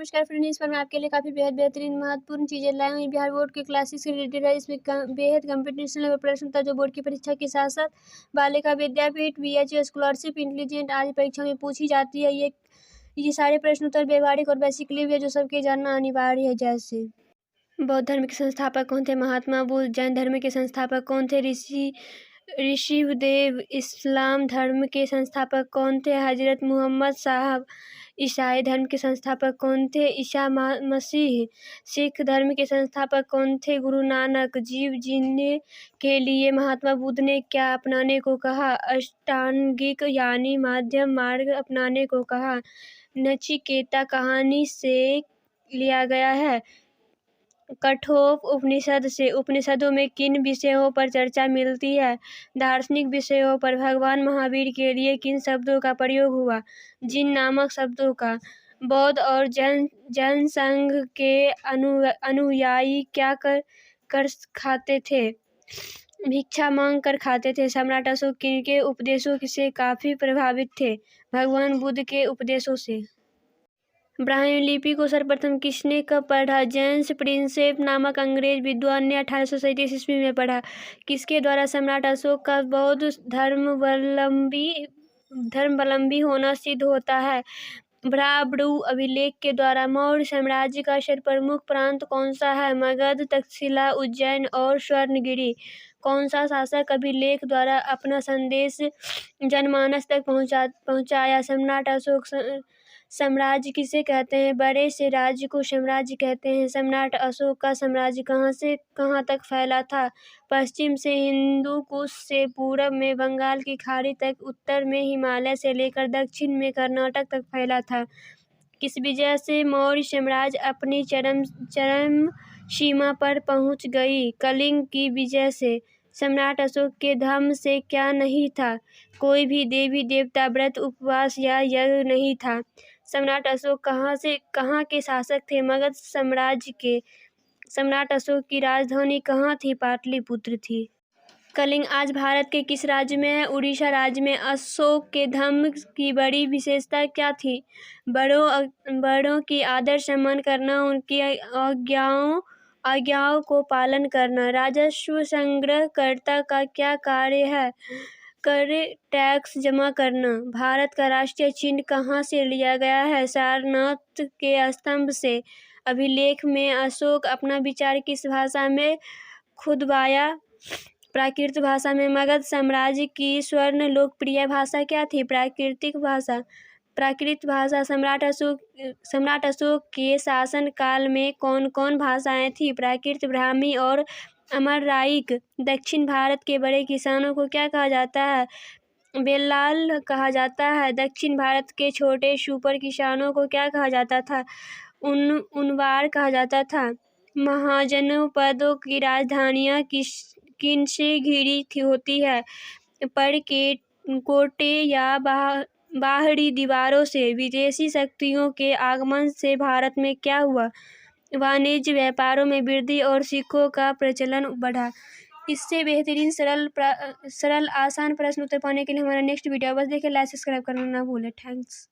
नमस्कार फ्रेंड्स, इस पर मैं आपके लिए काफ़ी बेहतरीन महत्वपूर्ण चीज़ें लाई हुई। बिहार बोर्ड के क्लासेस से रिलेटेड है। इसमें बेहद कंपटीशन लेवल प्रश्न था जो बोर्ड की परीक्षा के साथ साथ बालिका विद्यापीठ, BHU स्कॉलरशिप, इंटेलिजेंट आदि परीक्षा में पूछी जाती है। ये सारे प्रश्न उत्तर व्यवहारिक और बेसिकली भी है जो सबके जानना अनिवार्य है। जैसे बौद्ध धर्म के संस्थापक कौन थे? महात्मा बुद्ध। जैन धर्म के संस्थापक कौन थे? ऋषिदेव। इस्लाम धर्म के संस्थापक कौन थे? हजरत मोहम्मद साहब। ईसाई धर्म के संस्थापक कौन थे? ईसा मसीह। सिख धर्म के संस्थापक कौन थे? गुरु नानक। जीव जीने के लिए महात्मा बुद्ध ने क्या अपनाने को कहा? अष्टांगिक यानी मध्यम मार्ग अपनाने को कहा। नचिकेता कहानी से लिया गया है। कठोप उपनिषद से। उपनिषदों में किन विषयों पर चर्चा मिलती है? दार्शनिक विषयों पर। भगवान महावीर के लिए किन शब्दों का प्रयोग हुआ? जिन नामक शब्दों का। बौद्ध और जैन संघ के अनुयायी क्या कर खाते थे? भिक्षा मांग कर खाते थे। सम्राट अशोक किनके उपदेशों से काफी प्रभावित थे? भगवान बुद्ध के उपदेशों से। ब्राह्मी लिपि को सर्वप्रथम किसने कब पढ़ा? जेम्स प्रिंसेप नामक अंग्रेज विद्वान ने 1837 ईस्वी में पढ़ा। किसके द्वारा सम्राट अशोक का बौद्ध धर्मावलंबी होना सिद्ध होता है? भ्राब्रू अभिलेख के द्वारा। मौर्य साम्राज्य का सर्वप्रमुख प्रांत कौन सा है? मगध, तक्षशिला, उज्जैन और स्वर्णगिरी। कौन सा शासक अभिलेख द्वारा अपना संदेश जनमानस तक पहुंचाया? सम्राट अशोक। साम्राज्य किसे कहते हैं? बड़े से राज्य को साम्राज्य कहते हैं। सम्राट अशोक का साम्राज्य कहाँ से कहाँ तक फैला था? पश्चिम से हिंदू कुश से पूरब में बंगाल की खाड़ी तक, उत्तर में हिमालय से लेकर दक्षिण में कर्नाटक तक फैला था। किस विजय से मौर्य साम्राज्य अपनी चरम सीमा पर पहुंच गई? कलिंग की विजय से। सम्राट अशोक के धर्म से क्या नहीं था? कोई भी देवी देवता, व्रत, उपवास या यज्ञ नहीं था। सम्राट अशोक कहाँ के शासक थे? मगध साम्राज्य के। सम्राट अशोक की राजधानी कहाँ थी? पाटलिपुत्र थी। कलिंग आज भारत के किस राज्य में है? उड़ीसा राज्य में। अशोक के धर्म की बड़ी विशेषता क्या थी? बड़ों की आदर सम्मान करना, उनकी आज्ञाओं को पालन करना। राजस्व संग्रहकर्ता का क्या कार्य है? टैक्स जमा करना। भारत का राष्ट्रीय चिन्ह कहाँ से लिया गया है? सारनाथ के स्तंभ से। अभिलेख में अशोक अपना विचार किस भाषा में खुदवाया? प्राकृत भाषा में। मगध साम्राज्य की स्वर्ण लोकप्रिय भाषा क्या थी? प्राकृत भाषा। सम्राट अशोक के शासन काल में कौन कौन भाषाएं थी? प्राकृत, ब्राह्मी और अमाराइक। दक्षिण भारत के बड़े किसानों को क्या कहा जाता है? बेल्लाल कहा जाता है। दक्षिण भारत के छोटे सुपर किसानों को क्या कहा जाता था? उनवार कहा जाता था। महाजनपदों की राजधानियां किनसे घिरी होती है? पर कोटे या बाहरी दीवारों से। विदेशी शक्तियों के आगमन से भारत में क्या हुआ? वाणिज्य व्यापारों में वृद्धि और सिक्कों का प्रचलन बढ़ा। इससे बेहतरीन सरल आसान प्रश्न उत्तर पाने के लिए हमारा नेक्स्ट वीडियो बस देखें, लाइक सब्सक्राइब करना ना भूलें। थैंक्स।